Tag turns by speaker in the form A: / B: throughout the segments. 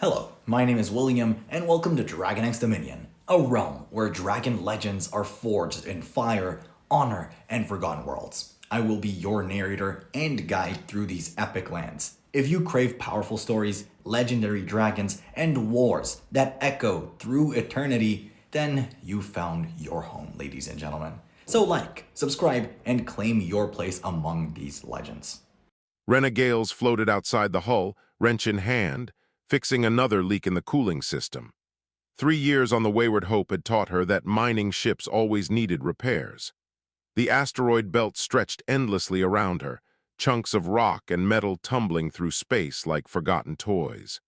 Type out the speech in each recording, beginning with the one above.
A: Hello, my name is William, and welcome to Dragon X Dominion, a realm where dragon legends are forged in fire, honor, and forgotten worlds. I will be your narrator and guide through these epic lands. If you crave powerful stories, legendary dragons, and wars that echo through eternity, then you found your home, ladies and gentlemen. So subscribe, and claim your place among these legends.
B: Renegales floated outside the hull, wrench in hand, fixing another leak in the cooling system. 3 years on the Wayward Hope had taught her that mining ships always needed repairs. The asteroid belt stretched endlessly around her, chunks of rock and metal tumbling through space like forgotten toys.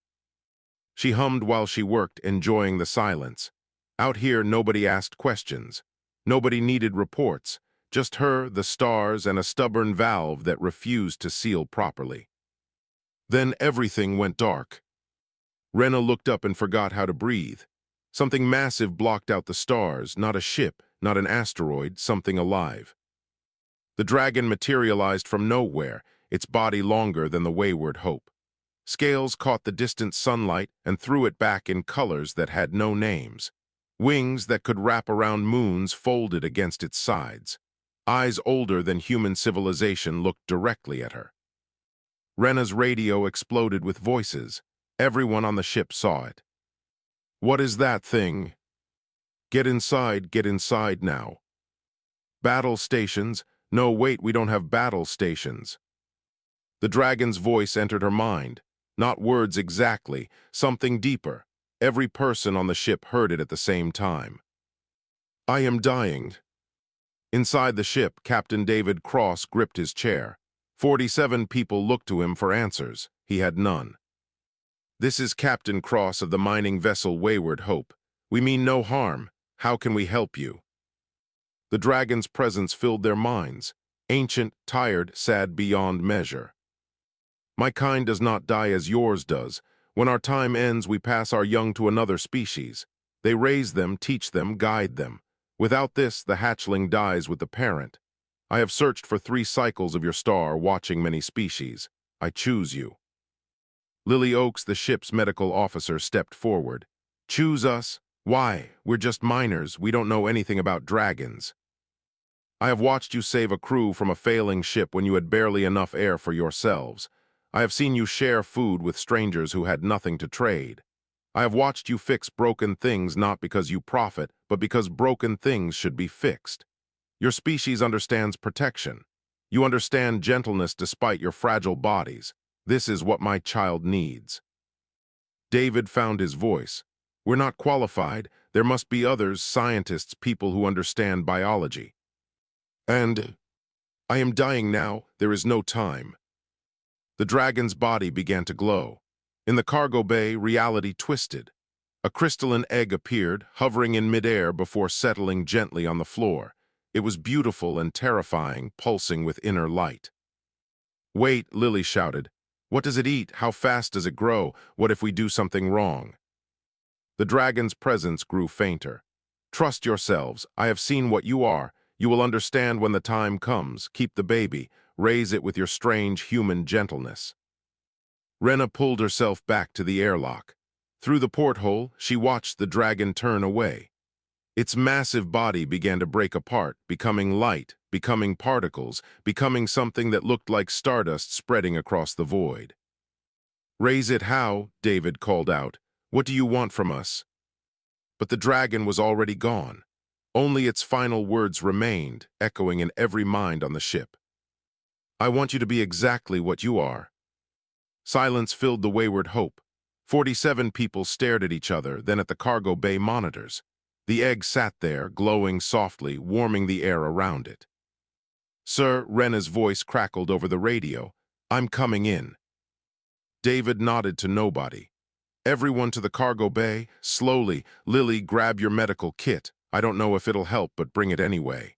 B: She hummed while she worked, enjoying the silence. Out here, nobody asked questions. Nobody needed reports. Just her, the stars, and a stubborn valve that refused to seal properly. Then everything went dark. Rena looked up and forgot how to breathe. Something massive blocked out the stars, not a ship, not an asteroid, something alive. The dragon materialized from nowhere, its body longer than the Wayward Hope. Scales caught the distant sunlight and threw it back in colors that had no names. Wings that could wrap around moons folded against its sides. Eyes older than human civilization looked directly at her. Rena's radio exploded with voices. Everyone on the ship saw it. "What is that thing?" Get inside now." "Battle stations? No, wait, we don't have battle stations." The dragon's voice entered her mind. Not words exactly, something deeper. Every person on the ship heard it at the same time. "I am dying." Inside the ship, Captain David Cross gripped his chair. 47 people looked to him for answers. He had none. "This is Captain Cross of the mining vessel Wayward Hope. We mean no harm. How can we help you?" The dragon's presence filled their minds. Ancient, tired, sad beyond measure. "My kind does not die as yours does. When our time ends, we pass our young to another species. They raise them, teach them, guide them. Without this, the hatchling dies with the parent. I have searched for 3 cycles of your star, watching many species. I choose you." Lily Oakes, the ship's medical officer, stepped forward. "Choose us? Why? We're just miners. We don't know anything about dragons." "I have watched you save a crew from a failing ship when you had barely enough air for yourselves. I have seen you share food with strangers who had nothing to trade. I have watched you fix broken things not because you profit, but because broken things should be fixed. Your species understands protection. You understand gentleness despite your fragile bodies. This is what my child needs." David found his voice. "We're not qualified. There must be others, scientists, people who understand biology. And I am dying now. There is no time." The dragon's body began to glow. In the cargo bay, reality twisted. A crystalline egg appeared, hovering in midair before settling gently on the floor. It was beautiful and terrifying, pulsing with inner light. "Wait," Lily shouted. "What does it eat? How fast does it grow? What if we do something wrong?" The dragon's presence grew fainter. "Trust yourselves. I have seen what you are. You will understand when the time comes. Keep the baby. Raise it with your strange human gentleness." Rena pulled herself back to the airlock. Through the porthole, she watched the dragon turn away. Its massive body began to break apart, becoming light, becoming particles, becoming something that looked like stardust spreading across the void. "Raise it how?" David called out. "What do you want from us?" But the dragon was already gone. Only its final words remained, echoing in every mind on the ship. "I want you to be exactly what you are." Silence filled the Wayward Hope. 47 people stared at each other, then at the cargo bay monitors. The egg sat there, glowing softly, warming the air around it. "Sir," Rena's voice crackled over the radio, "I'm coming in." David nodded to nobody. "Everyone to the cargo bay, slowly. Lily, grab your medical kit. I don't know if it'll help, but bring it anyway."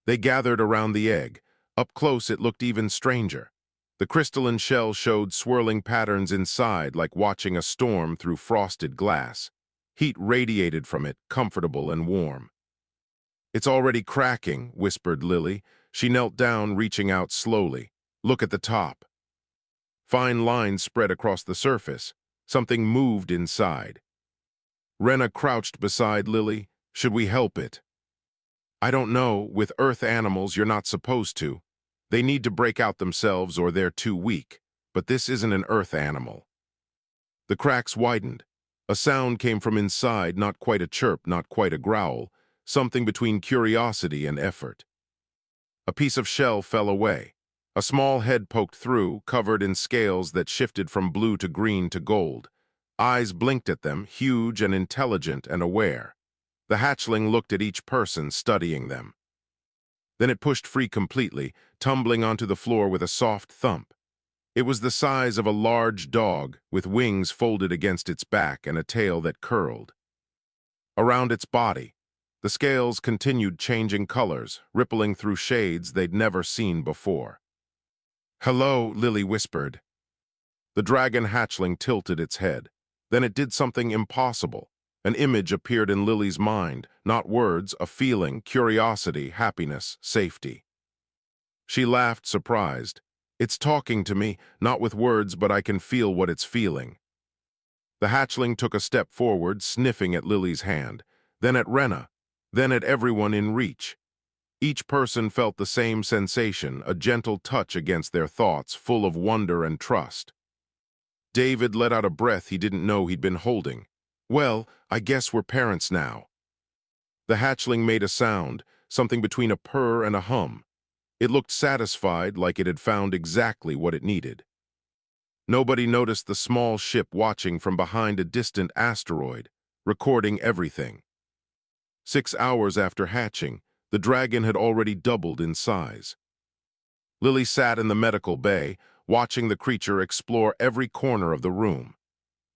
B: They gathered around the egg. Up close, it looked even stranger. The crystalline shell showed swirling patterns inside, like watching a storm through frosted glass. Heat radiated from it, comfortable and warm. "It's already cracking," whispered Lily. She knelt down, reaching out slowly. "Look at the top." Fine lines spread across the surface. Something moved inside. Rena crouched beside Lily. Should we help it? I don't know. With Earth animals, you're not supposed to. They need to break out themselves or they're too weak. But this isn't an Earth animal. The cracks widened. A sound came from inside, not quite a chirp, not quite a growl, something between curiosity and effort. A piece of shell fell away. A small head poked through, covered in scales that shifted from blue to green to gold. Eyes blinked at them, huge and intelligent and aware. The hatchling looked at each person, studying them. Then it pushed free completely, tumbling onto the floor with a soft thump. It was the size of a large dog, with wings folded against its back and a tail that curled. Around its body, the scales continued changing colors, rippling through shades they'd never seen before. "Hello," Lily whispered. The dragon hatchling tilted its head. Then it did something impossible. An image appeared in Lily's mind, not words, a feeling, curiosity, happiness, safety. She laughed, surprised. "It's talking to me, not with words, but I can feel what it's feeling." The hatchling took a step forward, sniffing at Lily's hand, then at Rena, then at everyone in reach. Each person felt the same sensation, a gentle touch against their thoughts, full of wonder and trust. David let out a breath he didn't know he'd been holding. "Well, I guess we're parents now." The hatchling made a sound, something between a purr and a hum. It looked satisfied, like it had found exactly what it needed. Nobody noticed the small ship watching from behind a distant asteroid, recording everything. 6 hours after hatching, the dragon had already doubled in size. Lily sat in the medical bay, watching the creature explore every corner of the room.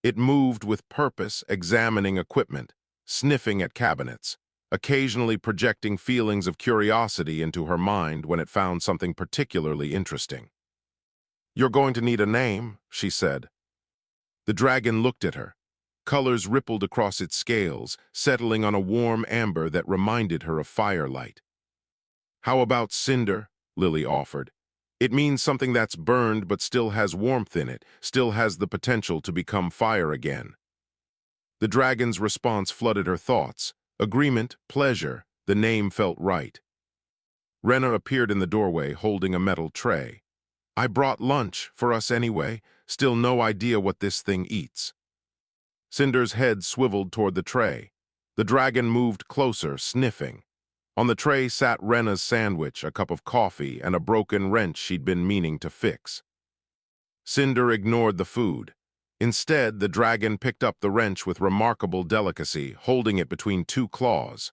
B: It moved with purpose, examining equipment, sniffing at cabinets, occasionally projecting feelings of curiosity into her mind when it found something particularly interesting. "You're going to need a name," she said. The dragon looked at her. Colors rippled across its scales, settling on a warm amber that reminded her of firelight. "How about Cinder?" Lily offered. "It means something that's burned but still has warmth in it, still has the potential to become fire again." The dragon's response flooded her thoughts. Agreement, pleasure, the name felt right. Rena appeared in the doorway, holding a metal tray. "I brought lunch, for us anyway, still no idea what this thing eats." Cinder's head swiveled toward the tray. The dragon moved closer, sniffing. On the tray sat Rena's sandwich, a cup of coffee, and a broken wrench she'd been meaning to fix. Cinder ignored the food. Instead, the dragon picked up the wrench with remarkable delicacy, holding it between two claws.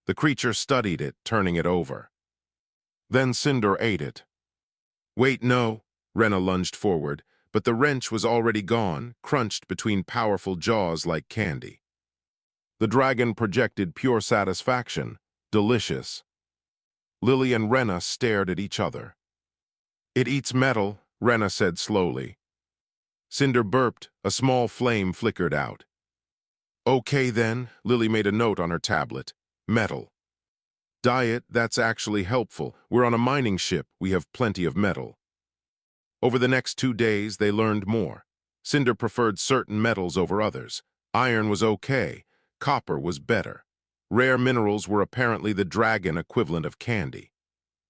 B: The creature studied it, turning it over. Then Cinder ate it. "Wait, no." Rena lunged forward, but the wrench was already gone, crunched between powerful jaws like candy. The dragon projected pure satisfaction. Delicious. Lily and Rena stared at each other. "It eats metal," Rena said slowly. Cinder burped, a small flame flickered out. "Okay then," Lily made a note on her tablet. "Metal. Diet, that's actually helpful. We're on a mining ship, we have plenty of metal." Over the next 2 days, they learned more. Cinder preferred certain metals over others. Iron was okay. Copper was better. Rare minerals were apparently the dragon equivalent of candy.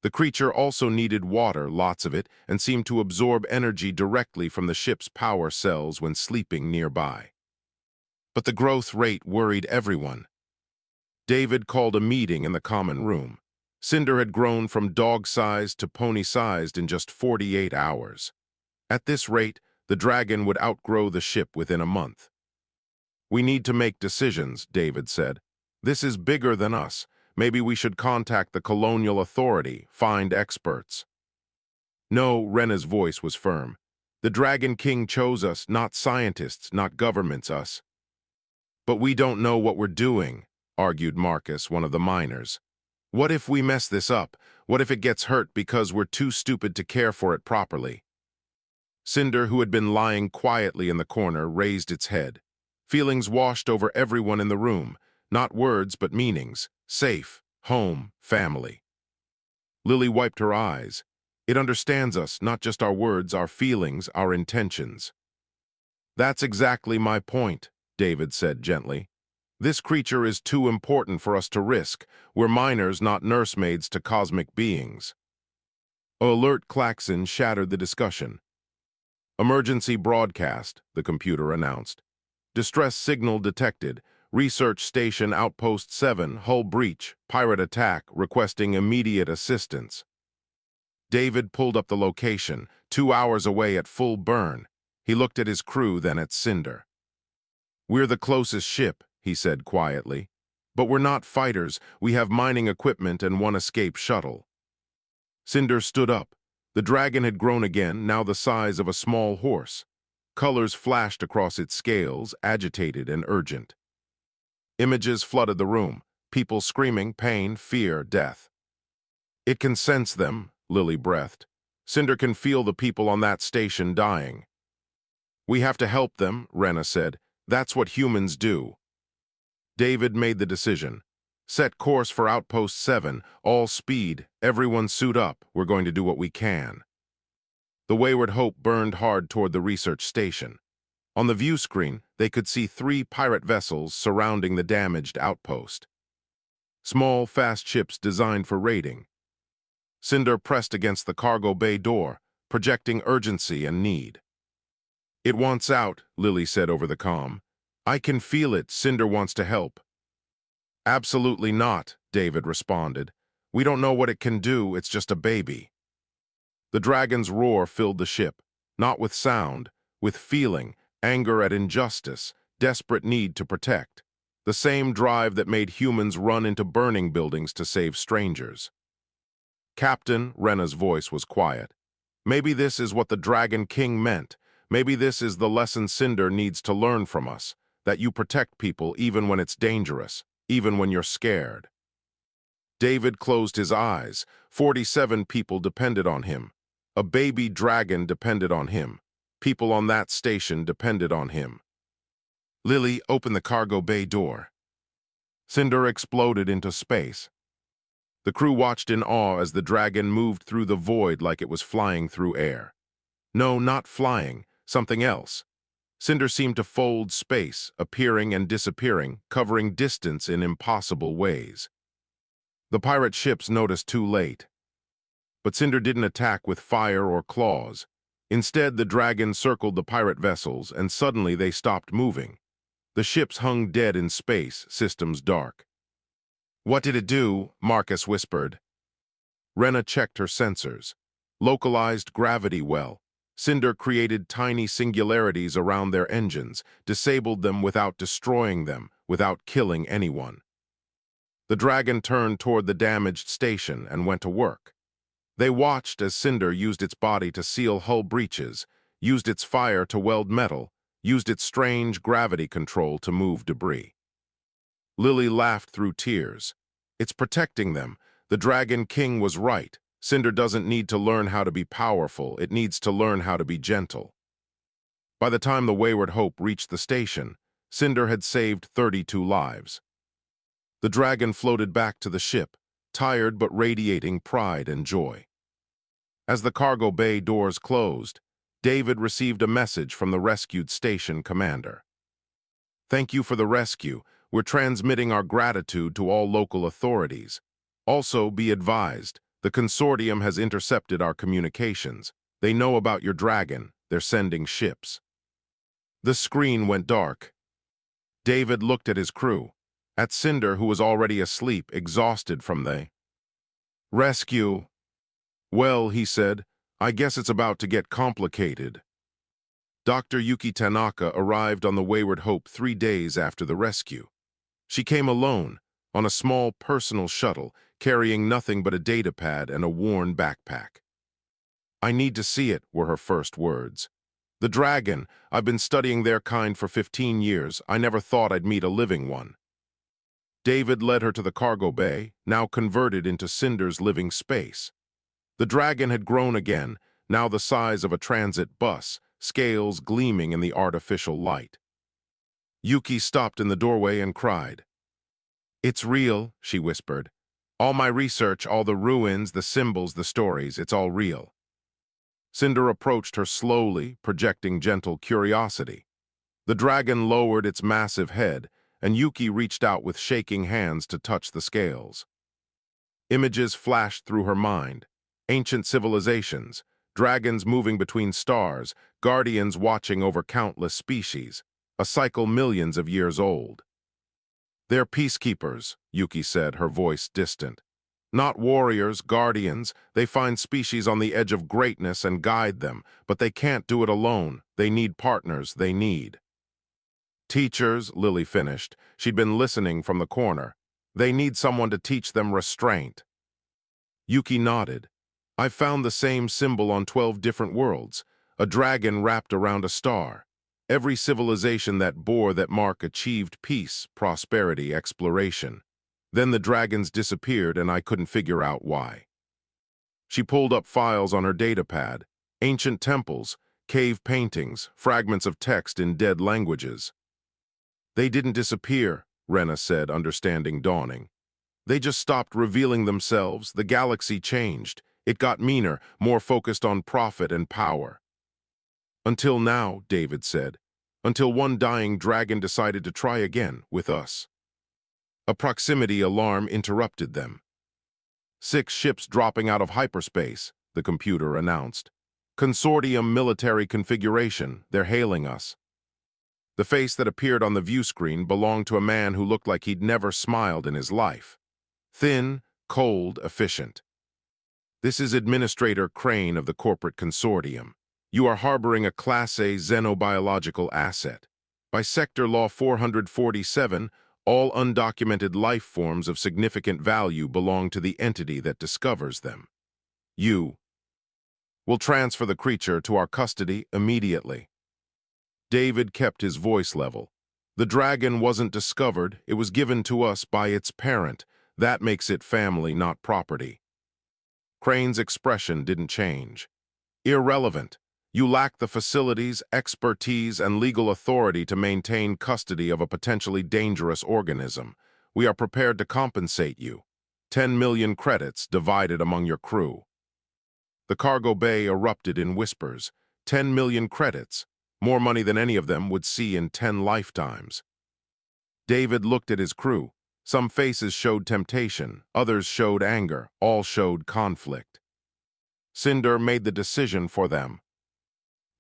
B: The creature also needed water, lots of it, and seemed to absorb energy directly from the ship's power cells when sleeping nearby. But the growth rate worried everyone. David called a meeting in the common room. Cinder had grown from dog-sized to pony-sized in just 48 hours. At this rate, the dragon would outgrow the ship within a month. "We need to make decisions," David said. "This is bigger than us. Maybe we should contact the colonial authority, find experts." "No," Rena's voice was firm. "The Dragon King chose us, not scientists, not governments, us." "But we don't know what we're doing," argued Marcus, one of the miners. "What if we mess this up? What if it gets hurt because we're too stupid to care for it properly?" Cinder, who had been lying quietly in the corner, raised its head. Feelings washed over everyone in the room, not words but meanings. Safe, home, family. Lily wiped her eyes. "It understands us, not just our words, our feelings, our intentions." That's exactly my point, David said gently. This creature is too important for us to risk. We're minors, not nursemaids to cosmic beings. Alert klaxon shattered the discussion. Emergency broadcast, the computer announced. Distress signal detected. Research Station Outpost 7, hull breach, pirate attack, requesting immediate assistance. David pulled up the location, 2 hours away at full burn. He looked at his crew, then at Cinder. We're the closest ship, he said quietly. But we're not fighters. We have mining equipment and one escape shuttle. Cinder stood up. The dragon had grown again, now the size of a small horse. Colors flashed across its scales, agitated and urgent. Images flooded the room. People screaming, pain, fear, death. It can sense them, Lily breathed. Cinder can feel the people on that station dying. We have to help them, Rena said. That's what humans do. David made the decision. Set course for Outpost 7, all speed, everyone suit up, we're going to do what we can. The Wayward Hope burned hard toward the research station. On the view screen, they could see 3 pirate vessels surrounding the damaged outpost. Small, fast ships designed for raiding. Cinder pressed against the cargo bay door, projecting urgency and need. It wants out, Lily said over the comm. I can feel it, Cinder wants to help. Absolutely not, David responded. We don't know what it can do, it's just a baby. The dragon's roar filled the ship, not with sound, with feeling, anger at injustice, desperate need to protect. The same drive that made humans run into burning buildings to save strangers. Captain, Rena's voice was quiet. Maybe this is what the Dragon King meant. Maybe this is the lesson Cinder needs to learn from us, that you protect people even when it's dangerous, even when you're scared. David closed his eyes. 47 people depended on him. A baby dragon depended on him. People on that station depended on him. Lily, open the cargo bay door. Cinder exploded into space. The crew watched in awe as the dragon moved through the void like it was flying through air. No, not flying, something else. Cinder seemed to fold space, appearing and disappearing, covering distance in impossible ways. The pirate ships noticed too late. But Cinder didn't attack with fire or claws. Instead, the dragon circled the pirate vessels, and suddenly they stopped moving. The ships hung dead in space, systems dark. What did it do? Marcus whispered. Rena checked her sensors. Localized gravity well. Cinder created tiny singularities around their engines, disabled them without destroying them, without killing anyone. The dragon turned toward the damaged station and went to work. They watched as Cinder used its body to seal hull breaches, used its fire to weld metal, used its strange gravity control to move debris. Lily laughed through tears. It's protecting them. The Dragon King was right. Cinder doesn't need to learn how to be powerful, it needs to learn how to be gentle. By the time the Wayward Hope reached the station, Cinder had saved 32 lives. The dragon floated back to the ship, tired but radiating pride and joy. As the cargo bay doors closed, David received a message from the rescued station commander. Thank you for the rescue. We're transmitting our gratitude to all local authorities. Also, be advised, the consortium has intercepted our communications. They know about your dragon. They're sending ships. The screen went dark. David looked at his crew, at Cinder, who was already asleep, exhausted from the rescue. Well, he said, I guess it's about to get complicated. Dr. Yuki Tanaka arrived on the Wayward Hope 3 days after the rescue. She came alone, on a small personal shuttle, carrying nothing but a datapad and a worn backpack. I need to see it, were her first words. The dragon, I've been studying their kind for 15 years. I never thought I'd meet a living one. David led her to the cargo bay, now converted into Cinder's living space. The dragon had grown again, now the size of a transit bus, scales gleaming in the artificial light. Yuki stopped in the doorway and cried. It's real, she whispered. All my research, all the ruins, the symbols, the stories, it's all real. Cinder approached her slowly, projecting gentle curiosity. The dragon lowered its massive head, and Yuki reached out with shaking hands to touch the scales. Images flashed through her mind. Ancient civilizations, dragons moving between stars, guardians watching over countless species, a cycle millions of years old. "They're peacekeepers," Yuki said, her voice distant. "Not warriors, guardians. They find species on the edge of greatness and guide them, but they can't do it alone. They need partners, they need." "Teachers," Lily finished. She'd been listening from the corner. "They need someone to teach them restraint." Yuki nodded. "I've found the same symbol on 12 different worlds, a dragon wrapped around a star. Every civilization that bore that mark achieved peace, prosperity, exploration. Then the dragons disappeared and I couldn't figure out why." She pulled up files on her datapad, ancient temples, cave paintings, fragments of text in dead languages. "They didn't disappear," Rena said, understanding dawning. "They just stopped revealing themselves. The galaxy changed. It got meaner, more focused on profit and power." "Until now," David said. "Until one dying dragon decided to try again with us." A proximity alarm interrupted them. "6 ships dropping out of hyperspace," the computer announced. "Consortium military configuration. They're hailing us." The face that appeared on the view screen belonged to a man who looked like he'd never smiled in his life. Thin, cold, efficient. "This is Administrator Crane of the corporate consortium. You are harboring a Class A xenobiological asset. By Sector Law 447, all undocumented life forms of significant value belong to the entity that discovers them. You will transfer the creature to our custody immediately." David kept his voice level. "The dragon wasn't discovered, it was given to us by its parent. That makes it family, not property." Crane's expression didn't change. "Irrelevant. You lack the facilities, expertise, and legal authority to maintain custody of a potentially dangerous organism. We are prepared to compensate you. 10 million credits divided among your crew." The cargo bay erupted in whispers. 10 million credits. More money than any of them would see in 10 lifetimes. David looked at his crew. Some faces showed temptation, others showed anger, all showed conflict. Cinder made the decision for them.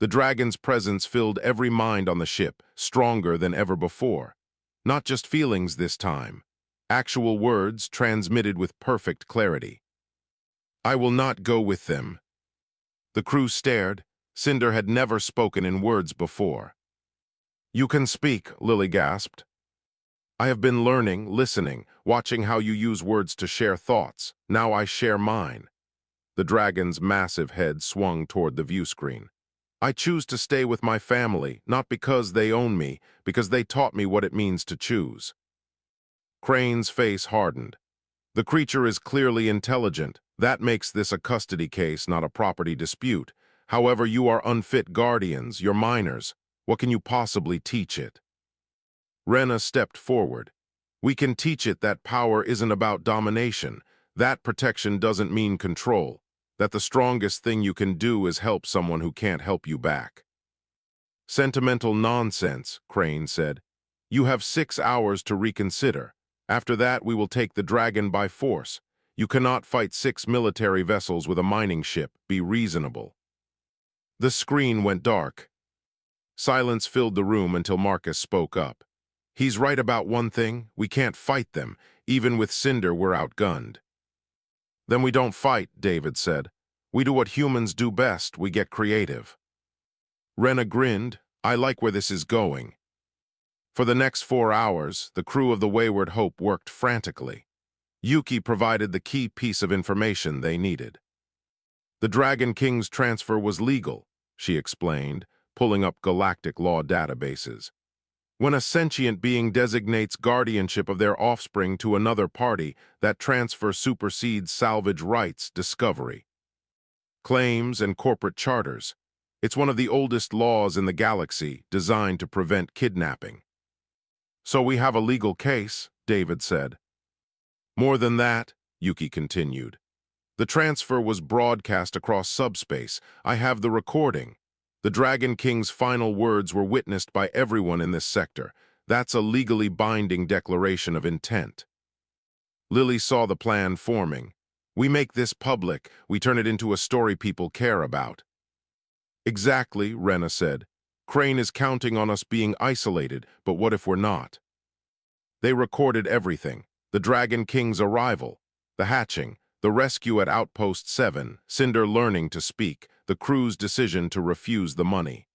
B: The dragon's presence filled every mind on the ship, stronger than ever before. Not just feelings this time. Actual words transmitted with perfect clarity. "I will not go with them." The crew stared. Cinder had never spoken in words before. "You can speak," Lily gasped. "I have been learning, listening, watching how you use words to share thoughts. Now I share mine." The dragon's massive head swung toward the view screen. "I choose to stay with my family, not because they own me, because they taught me what it means to choose." Crane's face hardened. "The creature is clearly intelligent. That makes this a custody case, not a property dispute. However, you are unfit guardians, you're minors. What can you possibly teach it?" Rena stepped forward. "We can teach it that power isn't about domination. That protection doesn't mean control. That the strongest thing you can do is help someone who can't help you back." "Sentimental nonsense," Crane said. "You have 6 hours to reconsider. After that, we will take the dragon by force. You cannot fight 6 military vessels with a mining ship. Be reasonable." The screen went dark. Silence filled the room until Marcus spoke up. "He's right about one thing. We can't fight them. Even with Cinder, we're outgunned." "Then we don't fight," David said. "We do what humans do best. We get creative." Rena grinned. "I like where this is going." For the next 4 hours, the crew of the Wayward Hope worked frantically. Yuki provided the key piece of information they needed. "The Dragon King's transfer was legal," she explained, pulling up galactic law databases. "When a sentient being designates guardianship of their offspring to another party, that transfer supersedes salvage rights discovery, claims, and corporate charters. It's one of the oldest laws in the galaxy, designed to prevent kidnapping." "So we have a legal case," David said. "More than that," Yuki continued. "The transfer was broadcast across subspace. I have the recording. The Dragon King's final words were witnessed by everyone in this sector. That's a legally binding declaration of intent. Lily saw the plan forming. We make this public. We turn it into a story people care about. Exactly, Rena said. Crane is counting on us being isolated, but what if we're not? They recorded everything. The Dragon King's arrival, the hatching, the rescue at Outpost 7, Cinder learning to speak, the crew's decision to refuse the money.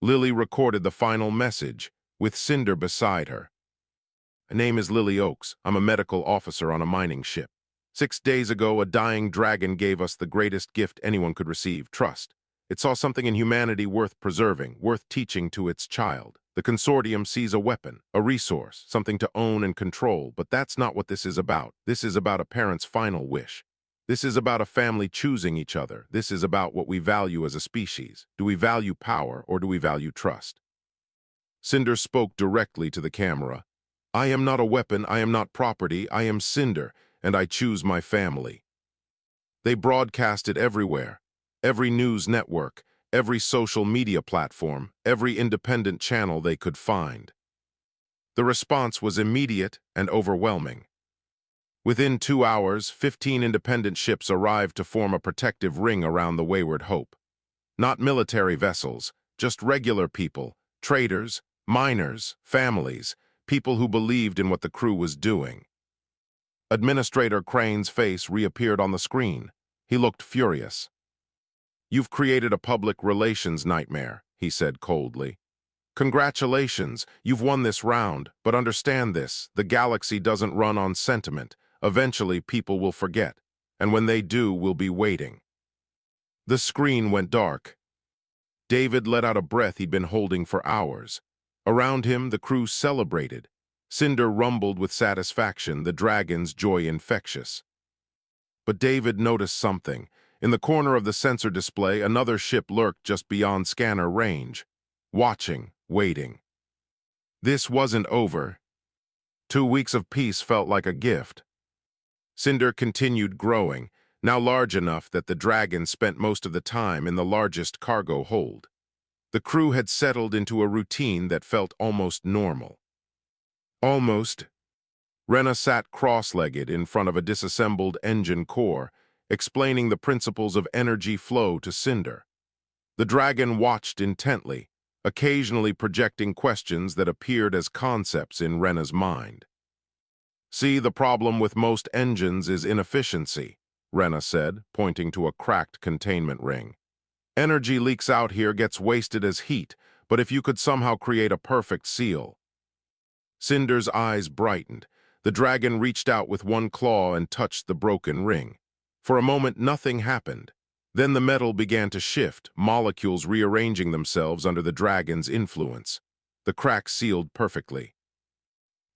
B: Lily recorded the final message, with Cinder beside her. My name is Lily Oaks. I'm a medical officer on a mining ship. 6 days ago, a dying dragon gave us the greatest gift anyone could receive, trust. It saw something in humanity worth preserving, worth teaching to its child. The consortium sees a weapon, a resource, something to own and control, but that's not what this is about. This is about a parent's final wish. This is about a family choosing each other. This is about what we value as a species. Do we value power or do we value trust? Cinder spoke directly to the camera. I am not a weapon, I am not property, I am Cinder, and I choose my family. They broadcast it everywhere. Every news network, every social media platform, every independent channel they could find. The response was immediate and overwhelming. Within 2 hours, 15 independent ships arrived to form a protective ring around the Wayward Hope. Not military vessels, just regular people, traders, miners, families, people who believed in what the crew was doing. Administrator Crane's face reappeared on the screen. He looked furious. You've created a public relations nightmare, he said coldly. Congratulations, you've won this round, but understand this, the galaxy doesn't run on sentiment. Eventually, people will forget, and when they do, we'll be waiting. The screen went dark. David let out a breath he'd been holding for hours. Around him, the crew celebrated. Cinder rumbled with satisfaction, the dragon's joy infectious. But David noticed something. In the corner of the sensor display, another ship lurked just beyond scanner range. Watching, waiting. This wasn't over. 2 weeks of peace felt like a gift. Cinder continued growing, now large enough that the dragon spent most of the time in the largest cargo hold. The crew had settled into a routine that felt almost normal. Almost. Rena sat cross-legged in front of a disassembled engine core, explaining the principles of energy flow to Cinder. The dragon watched intently, occasionally projecting questions that appeared as concepts in Rena's mind. See, the problem with most engines is inefficiency, Rena said, pointing to a cracked containment ring. Energy leaks out here, gets wasted as heat, but if you could somehow create a perfect seal. Cinder's eyes brightened. The dragon reached out with one claw and touched the broken ring. For a moment, nothing happened. Then the metal began to shift, molecules rearranging themselves under the dragon's influence. The crack sealed perfectly.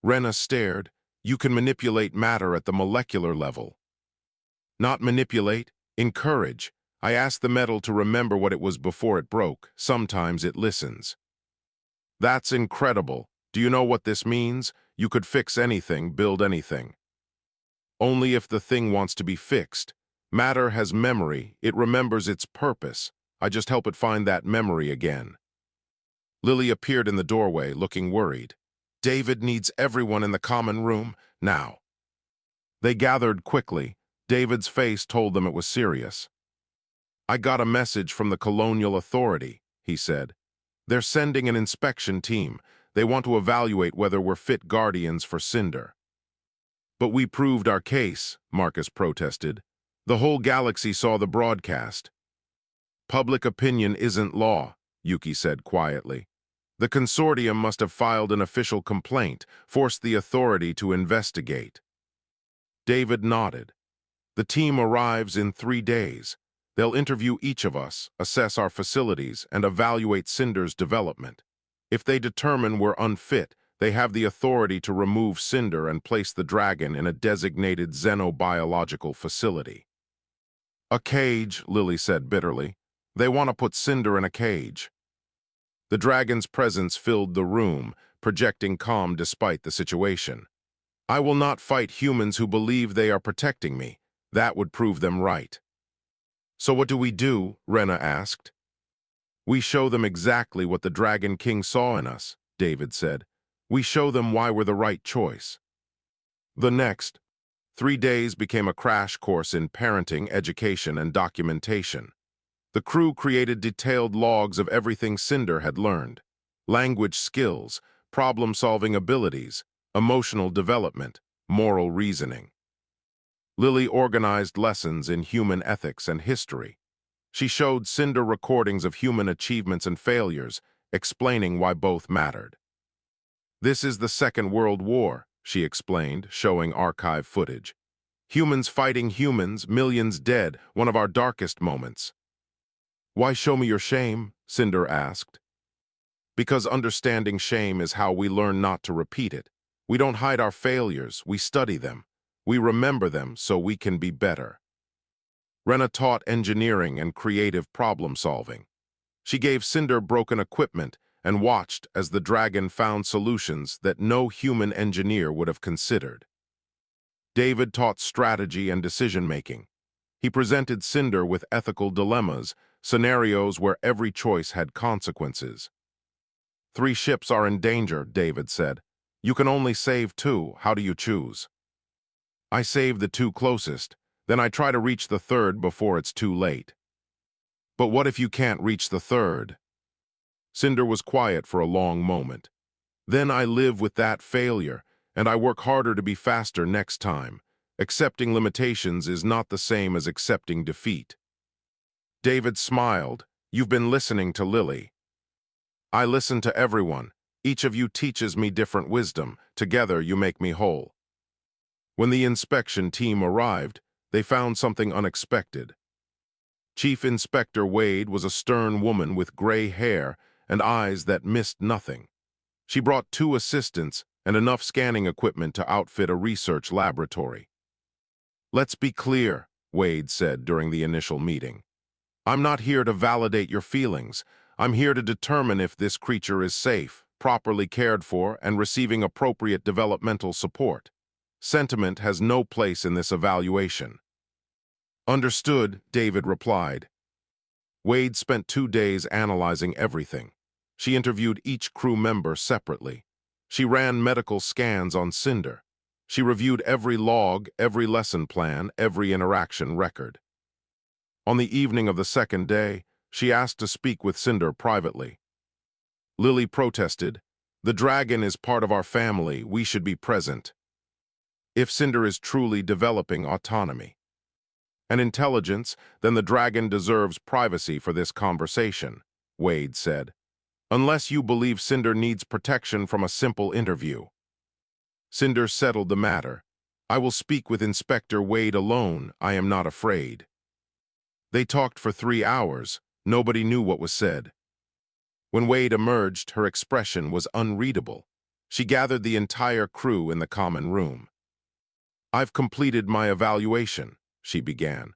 B: Rena stared. You can manipulate matter at the molecular level. Not manipulate, encourage. I asked the metal to remember what it was before it broke. Sometimes it listens. That's incredible. Do you know what this means? You could fix anything, build anything. Only if the thing wants to be fixed. Matter has memory. It remembers its purpose. I just help it find that memory again. Lily appeared in the doorway, looking worried. David needs everyone in the common room, now. They gathered quickly. David's face told them it was serious. I got a message from the Colonial Authority, he said. They're sending an inspection team. They want to evaluate whether we're fit guardians for Cinder. But we proved our case, Marcus protested. The whole galaxy saw the broadcast. Public opinion isn't law, Yuki said quietly. The consortium must have filed an official complaint, forced the authority to investigate. David nodded. The team arrives in 3 days. They'll interview each of us, assess our facilities, and evaluate Cinder's development. If they determine we're unfit, they have the authority to remove Cinder and place the dragon in a designated xenobiological facility. A cage, Lily said bitterly. They want to put Cinder in a cage. The dragon's presence filled the room, projecting calm despite the situation. I will not fight humans who believe they are protecting me. That would prove them right. So what do we do? Rena asked. We show them exactly what the Dragon King saw in us, David said. We show them why we're the right choice. The next 3 days became a crash course in parenting, education, and documentation. The crew created detailed logs of everything Cinder had learned: language skills, problem-solving abilities, emotional development, moral reasoning. Lily organized lessons in human ethics and history. She showed Cinder recordings of human achievements and failures, explaining why both mattered. This is the Second World War, she explained, showing archive footage. Humans fighting humans, millions dead, one of our darkest moments. Why show me your shame? Cinder asked. Because understanding shame is how we learn not to repeat it. We don't hide our failures, we study them. We remember them so we can be better. Rena taught engineering and creative problem-solving. She gave Cinder broken equipment and watched as the dragon found solutions that no human engineer would have considered. David taught strategy and decision-making. He presented Cinder with ethical dilemmas, scenarios where every choice had consequences. 3 ships are in danger, David said. You can only save 2. How do you choose? I save the 2 closest. Then I try to reach the 3rd before it's too late. But what if you can't reach the 3rd? Cinder was quiet for a long moment. Then I live with that failure, and I work harder to be faster next time. Accepting limitations is not the same as accepting defeat. David smiled. You've been listening to Lily. I listen to everyone. Each of you teaches me different wisdom. Together you make me whole. When the inspection team arrived, they found something unexpected. Chief Inspector Wade was a stern woman with gray hair and eyes that missed nothing. She brought 2 assistants and enough scanning equipment to outfit a research laboratory. Let's be clear, Wade said during the initial meeting. I'm not here to validate your feelings. I'm here to determine if this creature is safe, properly cared for, and receiving appropriate developmental support. Sentiment has no place in this evaluation. Understood, David replied. Wade spent 2 days analyzing everything. She interviewed each crew member separately. She ran medical scans on Cinder. She reviewed every log, every lesson plan, every interaction record. On the evening of the 2nd day, she asked to speak with Cinder privately. Lily protested. The dragon is part of our family. We should be present. If Cinder is truly developing autonomy and intelligence, then the dragon deserves privacy for this conversation, Wade said. Unless you believe Cinder needs protection from a simple interview. Cinder settled the matter. I will speak with Inspector Wade alone. I am not afraid. They talked for 3 hours. Nobody knew what was said. When Wade emerged, her expression was unreadable. She gathered the entire crew in the common room. I've completed my evaluation, she began.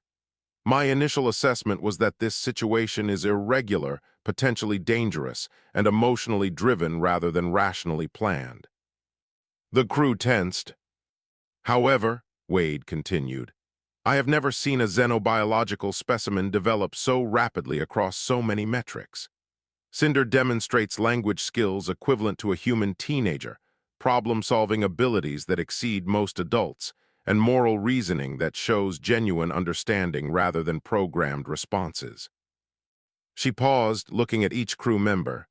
B: My initial assessment was that this situation is irregular, potentially dangerous, and emotionally driven rather than rationally planned. The crew tensed. However, Wade continued, I have never seen a xenobiological specimen develop so rapidly across so many metrics. Cinder demonstrates language skills equivalent to a human teenager, problem-solving abilities that exceed most adults, and moral reasoning that shows genuine understanding rather than programmed responses. She paused, looking at each crew member.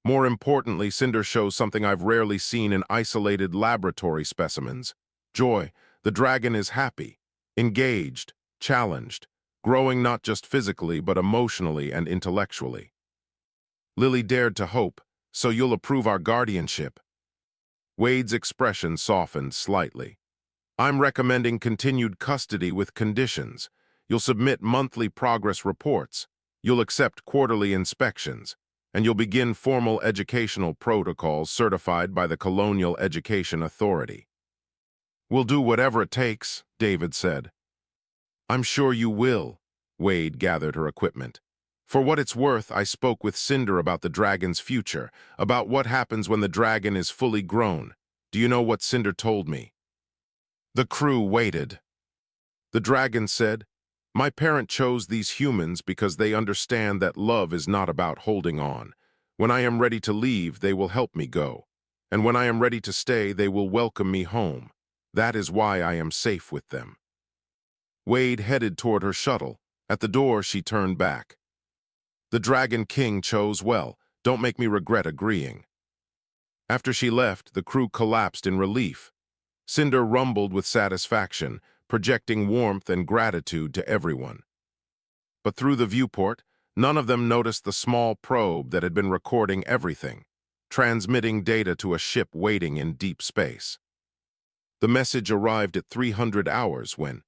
B: More importantly, Cinder shows something I've rarely seen in isolated laboratory specimens. Joy. The dragon is happy, engaged, challenged, growing not just physically but emotionally and intellectually. Lily dared to hope, so you'll approve our guardianship. Wade's expression softened slightly. I'm recommending continued custody with conditions. You'll submit monthly progress reports. You'll accept quarterly inspections. And you'll begin formal educational protocols certified by the Colonial Education Authority. We'll do whatever it takes, David said. I'm sure you will, Wade gathered her equipment. For what it's worth, I spoke with Cinder about the dragon's future, about what happens when the dragon is fully grown. Do you know what Cinder told me? The crew waited. The dragon said, My parent chose these humans because they understand that love is not about holding on. When I am ready to leave, they will help me go. And when I am ready to stay, they will welcome me home. That is why I am safe with them. Wade headed toward her shuttle. At the door, she turned back. The Dragon King chose well. Don't make me regret agreeing. After she left, the crew collapsed in relief. Cinder rumbled with satisfaction, projecting warmth and gratitude to everyone. But through the viewport, none of them noticed the small probe that had been recording everything, transmitting data to a ship waiting in deep space. The message arrived at 300 hours when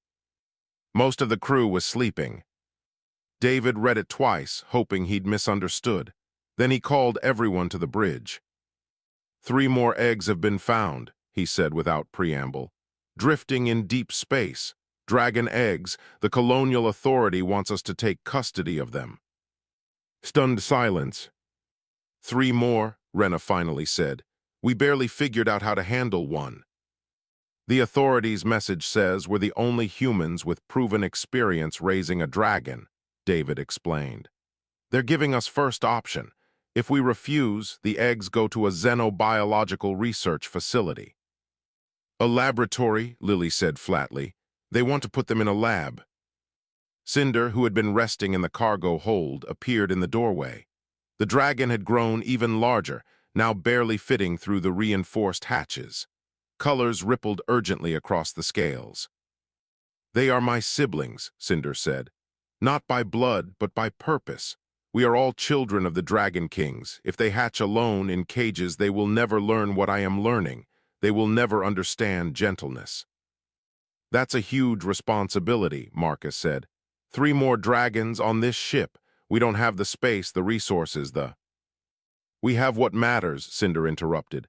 B: most of the crew was sleeping. David read it twice, hoping he'd misunderstood. Then he called everyone to the bridge. 3 more eggs have been found, he said without preamble. Drifting in deep space. Dragon eggs. The colonial authority wants us to take custody of them. Stunned silence. 3 more, Rena finally said. We barely figured out how to handle one. The authorities' message says we're the only humans with proven experience raising a dragon, David explained. They're giving us first option. If we refuse, the eggs go to a xenobiological research facility. A laboratory, Lily said flatly. They want to put them in a lab. Cinder, who had been resting in the cargo hold, appeared in the doorway. The dragon had grown even larger, now barely fitting through the reinforced hatches. Colors rippled urgently across the scales. They are my siblings, Cinder said. Not by blood, but by purpose. We are all children of the Dragon Kings. If they hatch alone in cages, they will never learn what I am learning. They will never understand gentleness. That's a huge responsibility, Marcus said. 3 more dragons on this ship. We don't have the space, the resources, We have what matters, Cinder interrupted.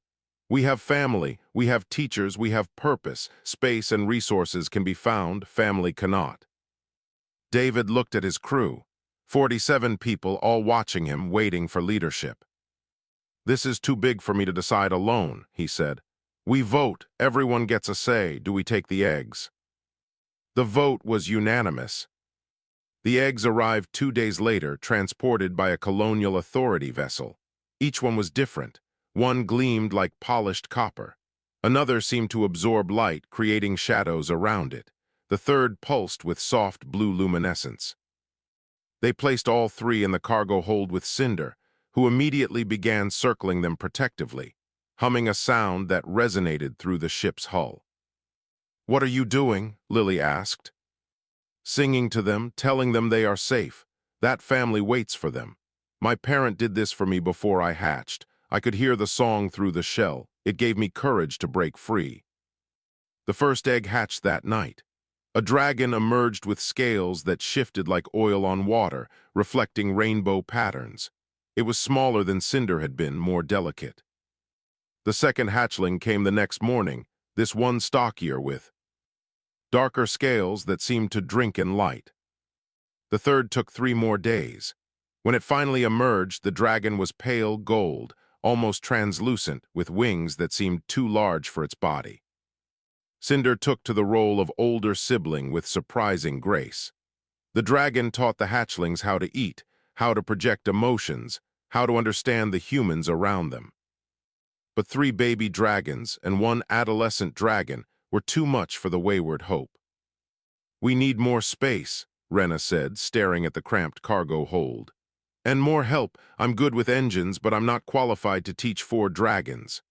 B: We have family, we have teachers, we have purpose. Space and resources can be found, family cannot. David looked at his crew. 47 people all watching him, waiting for leadership. This is too big for me to decide alone, he said. We vote, everyone gets a say. Do we take the eggs? The vote was unanimous. The eggs arrived 2 days later, transported by a colonial authority vessel. Each one was different. One gleamed like polished copper. Another seemed to absorb light, creating shadows around it. The third pulsed with soft blue luminescence. They placed all 3 in the cargo hold with Cinder, who immediately began circling them protectively, humming a sound that resonated through the ship's hull. What are you doing? Lily asked. Singing to them, telling them they are safe. That family waits for them. My parent did this for me before I hatched. I could hear the song through the shell. It gave me courage to break free. The first egg hatched that night. A dragon emerged with scales that shifted like oil on water, reflecting rainbow patterns. It was smaller than Cinder had been, more delicate. The second hatchling came the next morning, this one stockier with darker scales that seemed to drink in light. The third took 3 more days. When it finally emerged, the dragon was pale gold, almost translucent, with wings that seemed too large for its body. Cinder took to the role of older sibling with surprising grace. The dragon taught the hatchlings how to eat, how to project emotions, how to understand the humans around them. But 3 baby dragons and 1 adolescent dragon were too much for the wayward hope. We need more space, Rena said, staring at the cramped cargo hold. And more help. I'm good with engines, but I'm not qualified to teach 4 dragons.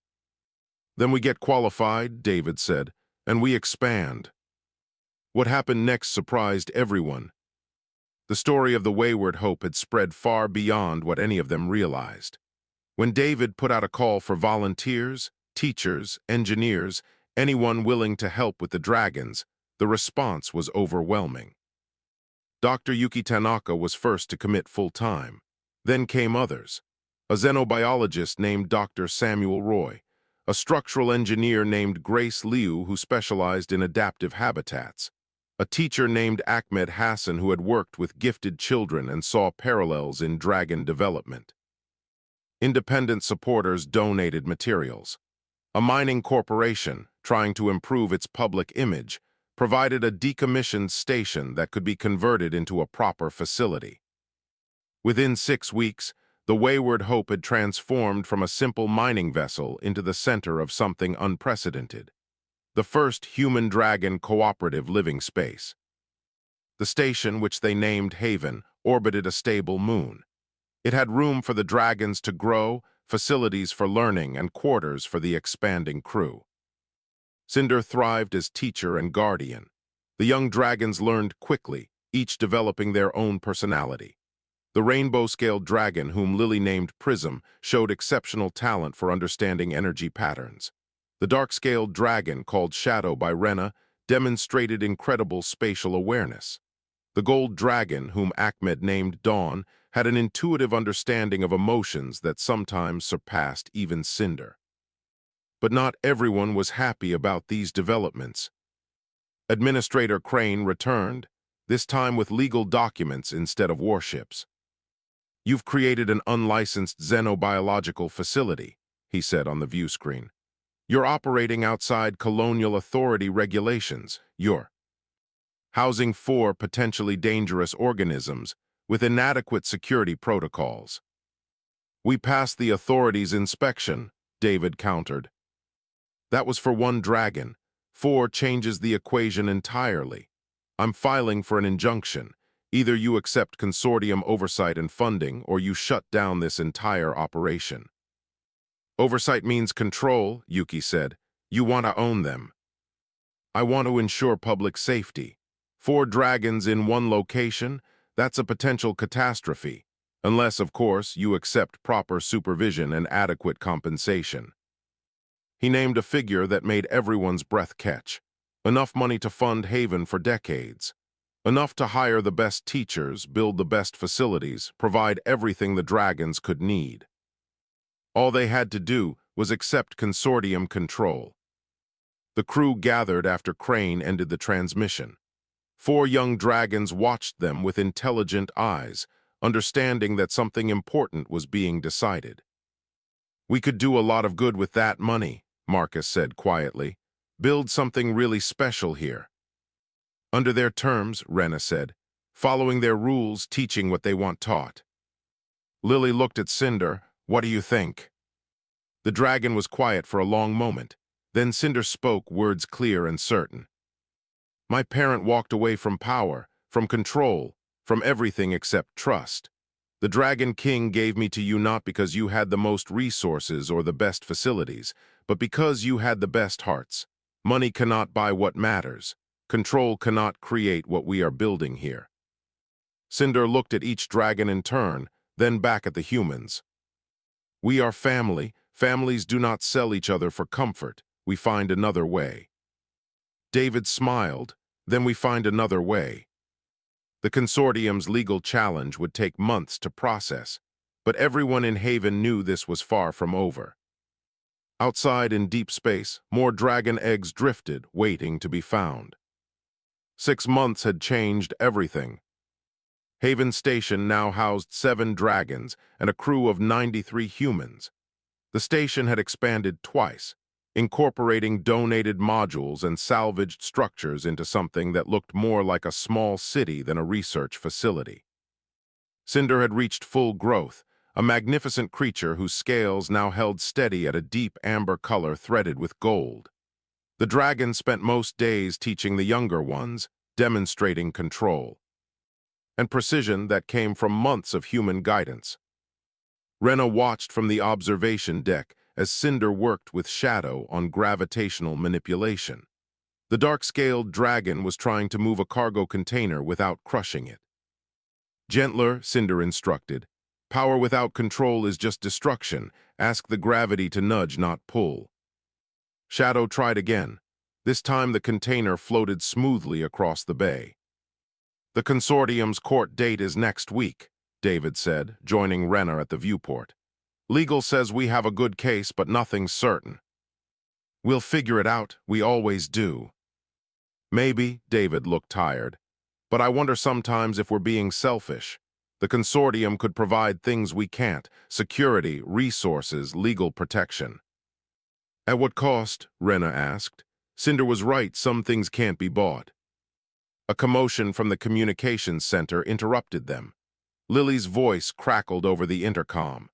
B: Then we get qualified, David said, and we expand. What happened next surprised everyone. The story of the wayward hope had spread far beyond what any of them realized. When David put out a call for volunteers, teachers, engineers, anyone willing to help with the dragons, the response was overwhelming. Dr. Yuki Tanaka was first to commit full-time. Then came others. A xenobiologist named Dr. Samuel Roy, a structural engineer named Grace Liu who specialized in adaptive habitats, a teacher named Ahmed Hassan who had worked with gifted children and saw parallels in dragon development. Independent supporters donated materials. A mining corporation, trying to improve its public image, provided a decommissioned station that could be converted into a proper facility. Within 6 weeks, the Wayward Hope had transformed from a simple mining vessel into the center of something unprecedented, the first human-dragon cooperative living space. The station, which they named Haven, orbited a stable moon. It had room for the dragons to grow, facilities for learning, and quarters for the expanding crew. Cinder thrived as teacher and guardian. The young dragons learned quickly, each developing their own personality. The rainbow-scaled dragon, whom Lily named Prism, showed exceptional talent for understanding energy patterns. The dark-scaled dragon, called Shadow by Rena, demonstrated incredible spatial awareness. The gold dragon, whom Ahmed named Dawn, had an intuitive understanding of emotions that sometimes surpassed even Cinder. But not everyone was happy about these developments. Administrator Crane returned, this time with legal documents instead of warships. "You've created an unlicensed xenobiological facility," he said on the view screen. "You're operating outside colonial authority regulations. You're housing 4 potentially dangerous organisms with inadequate security protocols." "We passed the authorities' inspection," David countered. "That was for 1 dragon. 4 changes the equation entirely. I'm filing for an injunction. Either you accept consortium oversight and funding, or you shut down this entire operation." "Oversight means control," Yuki said. "You want to own them." "I want to ensure public safety. 4 dragons in 1 location, that's a potential catastrophe. Unless, of course, you accept proper supervision and adequate compensation." He named a figure that made everyone's breath catch. Enough money to fund Haven for decades. Enough to hire the best teachers, build the best facilities, provide everything the dragons could need. All they had to do was accept consortium control. The crew gathered after Crane ended the transmission. 4 young dragons watched them with intelligent eyes, understanding that something important was being decided. "We could do a lot of good with that money," Marcus said quietly. "Build something really special here." "Under their terms," Rena said, "following their rules, teaching what they want taught." Lily looked at Cinder. "What do you think?" The dragon was quiet for a long moment. Then Cinder spoke, words clear and certain. "My parent walked away from power, from control, from everything except trust. The Dragon King gave me to you not because you had the most resources or the best facilities, but because you had the best hearts. Money cannot buy what matters. Control cannot create what we are building here." Cinder looked at each dragon in turn, then back at the humans. "We are family. Families do not sell each other for comfort. We find another way." David smiled. "Then we find another way." The consortium's legal challenge would take months to process, but everyone in Haven knew this was far from over. Outside in deep space, more dragon eggs drifted, waiting to be found. 6 months had changed everything. Haven Station now housed 7 dragons and a crew of 93 humans. The station had expanded twice, incorporating donated modules and salvaged structures into something that looked more like a small city than a research facility. Cinder had reached full growth, a magnificent creature whose scales now held steady at a deep amber color threaded with gold. The dragon spent most days teaching the younger ones, demonstrating control and precision that came from months of human guidance. Rena watched from the observation deck as Cinder worked with Shadow on gravitational manipulation. The dark-scaled dragon was trying to move a cargo container without crushing it. "Gentler," Cinder instructed. "Power without control is just destruction. Ask the gravity to nudge, not pull." Shadow tried again. This time the container floated smoothly across the bay. "The consortium's court date is next week," David said, joining Rena at the viewport. "Legal says we have a good case, but nothing's certain." "We'll figure it out. We always do." "Maybe," David looked tired. "But I wonder sometimes if we're being selfish. The consortium could provide things we can't: security, resources, legal protection." "At what cost?" Rena asked. Cinder was right, some things can't be bought. A commotion from the communications center interrupted them. Lily's voice crackled over the intercom.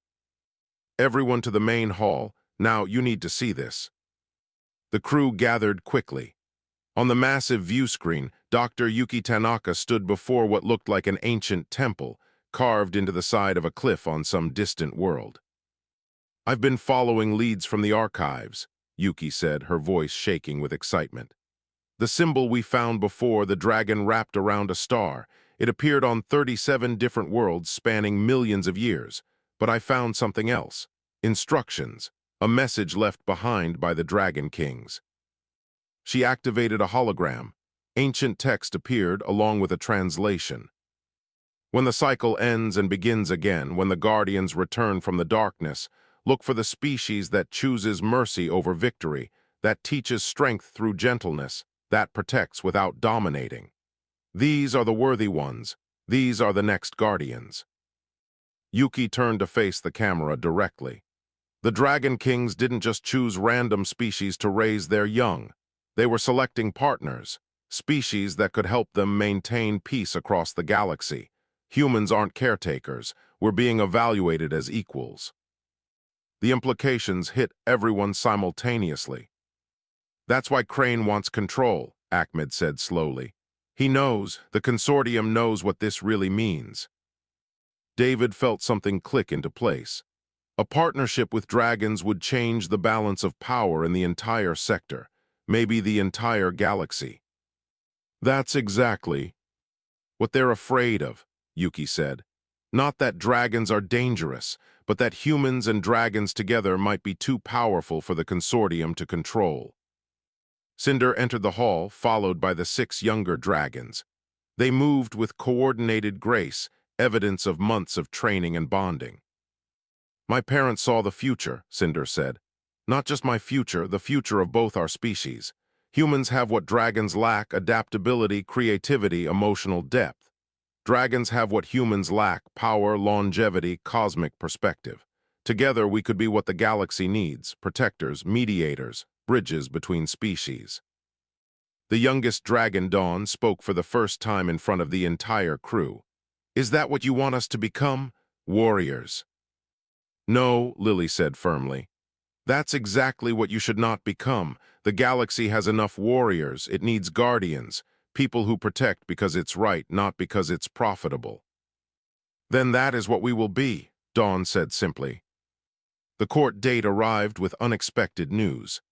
B: Everyone to the main hall. Now you need to see this. The crew gathered quickly. On the massive view screen, Dr. Yuki Tanaka stood before what looked like an ancient temple, carved into the side of a cliff on some distant world. I've been following leads from the archives, Yuki said, her voice shaking with excitement. The symbol we found before, the dragon wrapped around a star, it appeared on 37 different worlds spanning millions of years. But I found something else. Instructions, a message left behind by the Dragon Kings. She activated a hologram. Ancient text appeared along with a translation. When the cycle ends and begins again, when the Guardians return from the darkness, look for the species that chooses mercy over victory, that teaches strength through gentleness, that protects without dominating. These are the worthy ones. These are the next Guardians. Yuki turned to face the camera directly. The Dragon Kings didn't just choose random species to raise their young. They were selecting partners, species that could help them maintain peace across the galaxy. Humans aren't caretakers. We're being evaluated as equals. The implications hit everyone simultaneously. That's why Crane wants control, Ahmed said slowly. He knows, the consortium knows what this really means. David felt something click into place. A partnership with dragons would change the balance of power in the entire sector, maybe the entire galaxy. That's exactly what they're afraid of, Yuki said. Not that dragons are dangerous, but that humans and dragons together might be too powerful for the consortium to control. Cinder entered the hall, followed by the 6 younger dragons. They moved with coordinated grace, evidence of months of training and bonding. My parents saw the future, Cinder said. Not just my future, the future of both our species. Humans have what dragons lack: adaptability, creativity, emotional depth. Dragons have what humans lack: power, longevity, cosmic perspective. Together we could be what the galaxy needs: protectors, mediators, bridges between species. The youngest dragon, Dawn, spoke for the first time in front of the entire crew. Is that what you want us to become? Warriors. No, Lily said firmly. That's exactly what you should not become. The galaxy has enough warriors. It needs guardians, people who protect because it's right, not because it's profitable. Then that is what we will be, Dawn said simply. The court date arrived with unexpected news.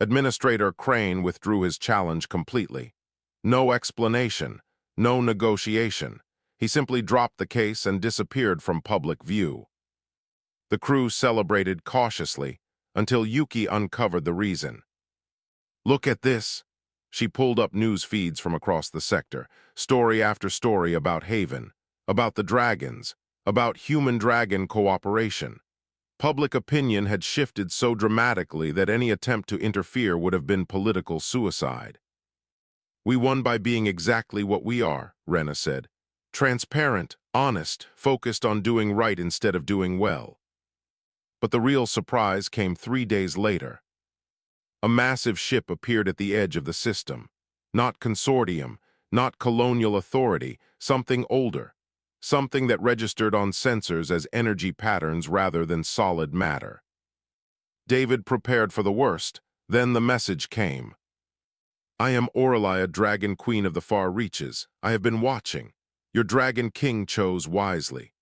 B: Administrator Crane withdrew his challenge completely. No explanation, no negotiation. He simply dropped the case and disappeared from public view. The crew celebrated cautiously until Yuki uncovered the reason. Look at this. She pulled up news feeds from across the sector, story after story about Haven, about the dragons, about human-dragon cooperation. Public opinion had shifted so dramatically that any attempt to interfere would have been political suicide. We won by being exactly what we are, Rena said. Transparent, honest, focused on doing right instead of doing well. But the real surprise came 3 days later. A massive ship appeared at the edge of the system. Not consortium, not colonial authority, something older. Something that registered on sensors as energy patterns rather than solid matter. David prepared for the worst. Then the message came. I am Aurelia, Dragon Queen of the Far Reaches. I have been watching. Your Dragon King chose wisely.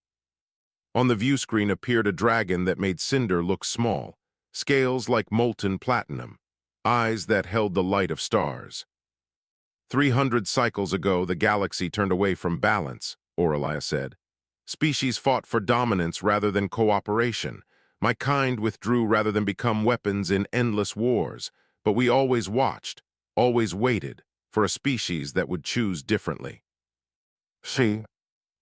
B: On the view screen appeared a dragon that made Cinder look small, scales like molten platinum, eyes that held the light of stars. 300 cycles ago, the galaxy turned away from balance, Aurelia said. Species fought for dominance rather than cooperation. My kind withdrew rather than become weapons in endless wars, but we always watched, always waited, for a species that would choose differently. She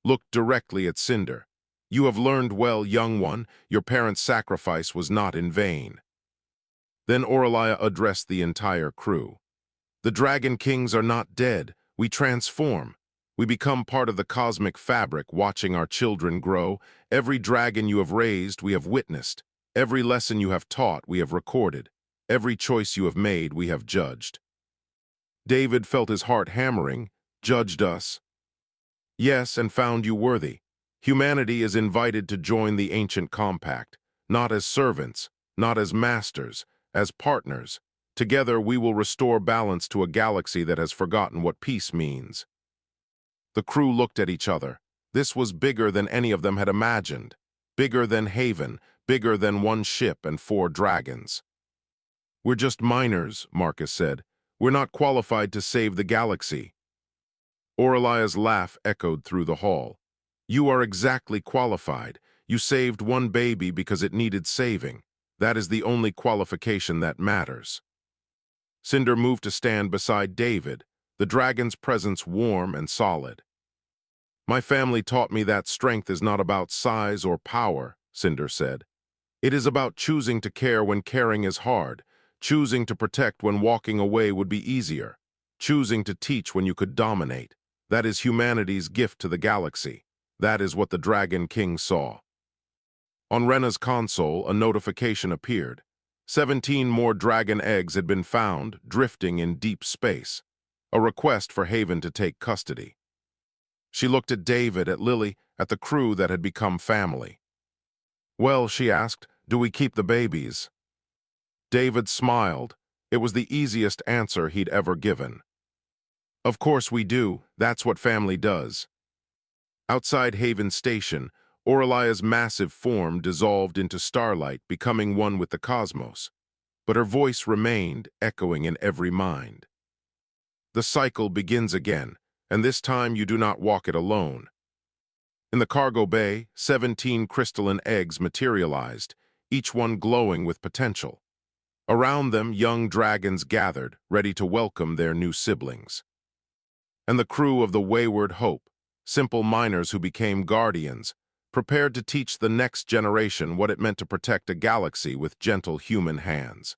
B: looked directly at Cinder. You have learned well, young one. Your parents' sacrifice was not in vain. Then Aurelia addressed the entire crew. The Dragon Kings are not dead. We transform. We become part of the cosmic fabric, watching our children grow. Every dragon you have raised, we have witnessed. Every lesson you have taught, we have recorded. Every choice you have made, we have judged. David felt his heart hammering. Judged us? Yes, and found you worthy. Humanity is invited to join the ancient compact, not as servants, not as masters, as partners. Together we will restore balance to a galaxy that has forgotten what peace means. The crew looked at each other. This was bigger than any of them had imagined. Bigger than Haven, bigger than one ship and 4 dragons. We're just miners, Marcus said. We're not qualified to save the galaxy. Aurelia's laugh echoed through the hall. You are exactly qualified. You saved one baby because it needed saving. That is the only qualification that matters. Cinder moved to stand beside David, the dragon's presence warm and solid. My family taught me that strength is not about size or power, Cinder said. It is about choosing to care when caring is hard, choosing to protect when walking away would be easier, choosing to teach when you could dominate. That is humanity's gift to the galaxy. That is what the Dragon King saw. On Rena's console, a notification appeared. 17 more dragon eggs had been found, drifting in deep space. A request for Haven to take custody. She looked at David, at Lily, at the crew that had become family. Well, she asked, do we keep the babies? David smiled. It was the easiest answer he'd ever given. Of course we do. That's what family does. Outside Haven Station, Aurelia's massive form dissolved into starlight, becoming one with the cosmos. But her voice remained, echoing in every mind. The cycle begins again, and this time you do not walk it alone. In the cargo bay, 17 crystalline eggs materialized, each one glowing with potential. Around them, young dragons gathered, ready to welcome their new siblings. And the crew of the Wayward Hope, simple miners who became guardians, prepared to teach the next generation what it meant to protect a galaxy with gentle human hands.